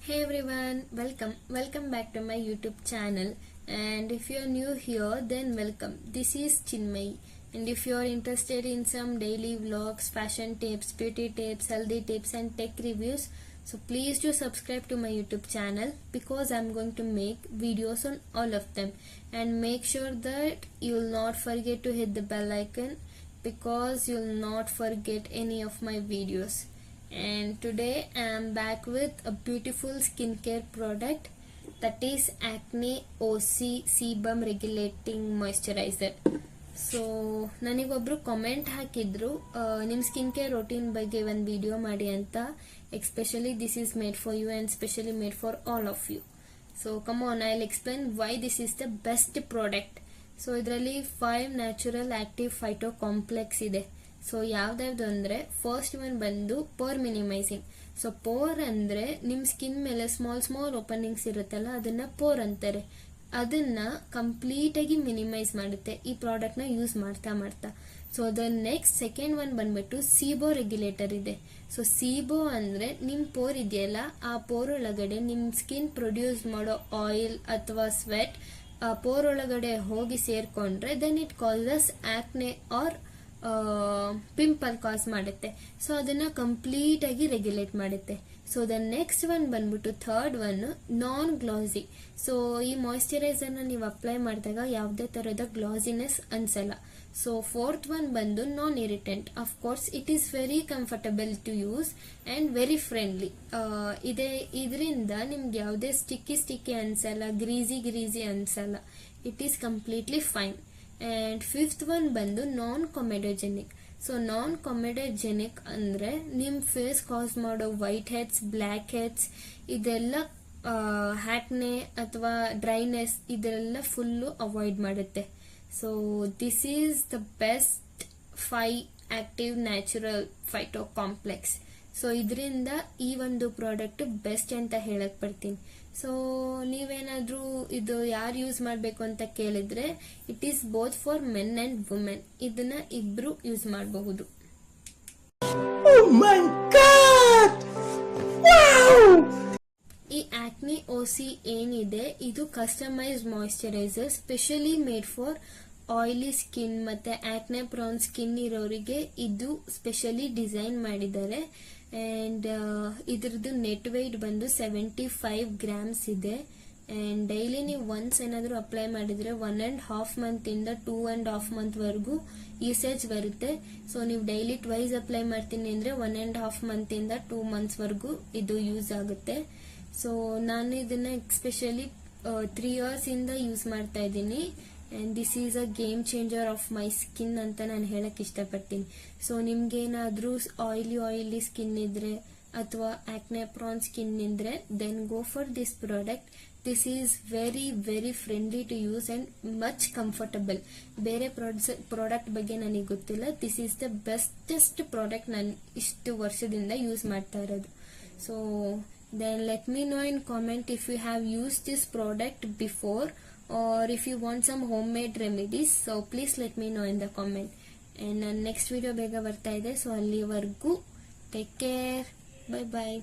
Hey everyone, welcome back to my YouTube channel. And if you are new here, then welcome. This is Chinmay, and if you are interested in some daily vlogs, fashion tips, beauty tips, healthy tips and tech reviews, so please do subscribe to my YouTube channel because I'm going to make videos on all of them. And make sure that you will not forget to hit the bell icon because you'll not forget any of my videos. And today I am back with a beautiful skincare product, that is Acne OC Sebum Regulating Moisturizer. So ನನಗೊಬ್ರು comment ಹಾಕಿದ್ರು ನಿಮ್ಮ skin care routine ಬಗ್ಗೆ ಒಂದು video ಮಾಡಿ ಅಂತ. Especially this is made for you and specially made for all of you. So come on, I will explain why this is the best product. So ಇದರಲ್ಲಿ 5 natural active phyto complex ಇದೆ. So ಯಾವ್ದಾವ್ದು ಅಂದ್ರೆ first one ಬಂದು pore minimising. So pore ಅಂದ್ರೆ ನಿಮ್ skin ಮೇಲೆ small openings ಇರುತ್ತಲ್ಲ, ಅದನ್ನ ಪೋರ್ ಅಂತಾರೆ. ಅದನ್ನ ಕಂಪ್ಲೀಟ್ ಆಗಿ ಮಿನಿಮೈಸ್ ಮಾಡುತ್ತೆ ಈ ಪ್ರಾಡಕ್ಟ್ ನ ಯೂಸ್ ಮಾಡ್ತಾ. So the next second one ಬಂದ್ಬಿಟ್ಟು ಸೀಬೋ ರೆಗ್ಯುಲೇಟರ್ ಇದೆ. ಸೊ ಸೀಬೋ ಅಂದ್ರೆ ನಿಮ್ ಪೋರ್ ಇದೆಯಲ್ಲ, ಆ ಪೋರ್ ಒಳಗಡೆ ನಿಮ್ ಸ್ಕಿನ್ ಪ್ರೊಡ್ಯೂಸ್ ಮಾಡೋ ಆಯಿಲ್ ಅಥವಾ ಸ್ವೆಟ್ ಪೋರ್ ಒಳಗಡೆ ಹೋಗಿ ಸೇರ್ಕೊಂಡ್ರೆ then it causes acne or pimple cause ಮಾಡುತ್ತೆ. ಸೊ ಅದನ್ನ ಕಂಪ್ಲೀಟ್ ಆಗಿ ರೆಗ್ಯುಲೇಟ್ ಮಾಡುತ್ತೆ. ಸೊ ದ ನೆಕ್ಸ್ಟ್ ಒನ್ ಬಂದ್ಬಿಟ್ಟು third one non glossy. So ಈ ಮಾಯಿಶ್ಚರೈಸರ್ ನ ನೀವು ಅಪ್ಲೈ ಮಾಡಿದಾಗ ಯಾವುದೇ ತರಹದ ಗ್ಲಾಸಿನೆಸ್ ಅನ್ಸಲ್ಲ. ಸೊ ಫೋರ್ತ್ ಒನ್ ಬಂದು non irritant. Of course it is very comfortable to use and very friendly. ಇದರಿಂದ ನಿಮ್ಗೆ ಯಾವುದೇ ಸ್ಟಿಕ್ಕಿ ಅನ್ಸಲ್ಲ, ಗ್ರೀಸಿ ಅನ್ಸಲ್ಲ. It is completely fine. And fifth one ಬಂದು ನಾನ್ ಕಾಮೆಡೋಜೆನಿಕ್. ಸೊ ನಾನ್ ಕಾಮೆಡೋಜೆನಿಕ್ ಅಂದ್ರೆ ನಿಮ್ ಫೇಸ್ ಕಾಸ್ ಮಾಡೋ ವೈಟ್ ಹೆಡ್ಸ್, ಬ್ಲ್ಯಾಕ್ ಹೆಡ್ಸ್, ಇದೆಲ್ಲ ಹ್ಯಾಕ್ನೆ ಅಥವಾ ಡ್ರೈನೆಸ್ ಇದೆಲ್ಲ ಫುಲ್ಲು ಅವಾಯ್ಡ್ ಮಾಡುತ್ತೆ. So this is the best 5 active natural phyto complex. So ಇದರಿಂದ ಈ ಒಂದು ಪ್ರಾಡಕ್ಟ್ ಬೆಸ್ಟ್ ಅಂತ ಹೇಳಕ್ ಬರ್ತೀನಿ. ಸೊ ನೀವೇನಾದ್ರೂ ಇದು ಯಾರು ಯೂಸ್ ಮಾಡಬೇಕು ಅಂತ ಕೇಳಿದ್ರೆ it is both for men and women. ಇದನ್ನ ಇಬ್ರು ಯೂಸ್ ಮಾಡಬಹುದು. ಈ ಆಕ್ನಿ ಓಸಿ ಏನಿದೆ ಇದು customised moisturiser, specially made for oily skin ಮತ್ತೆ ಆಕ್ನೆ ಪ್ರಾನ್ ಸ್ಕಿನ್ ಇರೋರಿಗೆ ಇದು ಸ್ಪೆಷಲಿ ಡಿಸೈನ್ ಮಾಡಿದ್ದಾರೆ. ಅಂಡ್ ಇದ್ರದ್ದು ನೆಟ್ ವೆಯ್ಟ್ ಬಂದು 75 ಗ್ರಾಮ್ಸ್ ಇದೆ. ಅಂಡ್ ಡೈಲಿ ನೀವು ಒನ್ಸ್ ಏನಾದ್ರೂ ಅಪ್ಲೈ ಮಾಡಿದ್ರೆ 1.5 ಮಂತ್ ಇಂದ 2.5 ಮಂತ್ ವರೆಗೂ ಯೂಸೇಜ್ ಬರುತ್ತೆ. ಸೊ ನೀವು ಡೈಲಿ ಟ್ವೈಸ್ ಅಪ್ಲೈ ಮಾಡ್ತೀನಿ ಅಂದ್ರೆ 1.5 ಮಂತ್ ಇಂದ 2 ಮಂತ್ಸ್ ವರೆಗೂ ಇದು ಯೂಸ್ ಆಗುತ್ತೆ. ಸೊ ನಾನು ಇದನ್ನ ಎಸ್ಪೆಷಲಿ 3 ಇಯರ್ಸ್ ಇಂದ ಯೂಸ್ ಮಾಡ್ತಾ ಇದ್ದೀನಿ. And this is a game changer of my skin ಅಂತ ನಾನು ಹೇಳಕ್ ಇಷ್ಟಪಡ್ತೀನಿ. ಸೊ ನಿಮ್ಗೇನಾದ್ರೂ ಆಯಿಲಿ ಸ್ಕಿನ್ ಇದ್ರೆ ಅಥವಾ ಆಕ್ನೆ ಪ್ರಾನ್ ಸ್ಕಿನ್ ಇದ್ರೆ then go for this product. This is very very friendly to use and much comfortable. ಬೇರೆ ಪ್ರಾಡಕ್ಟ್ ಬಗ್ಗೆ ನನಗೆ ಗೊತ್ತಿಲ್ಲ. This is the bestest product ನಾನು ಇಷ್ಟು ವರ್ಷದಿಂದ ಯೂಸ್ ಮಾಡ್ತಾ ಇರೋದು. So then let me know in comment if you have used this product before or if you want some homemade remedies. So please let me know in the comment. And next video ಬೇಗ ಬರ್ತಾ ಇದೆ. So ಅಲ್ಲಿವರೆಗೂ take care, bye bye.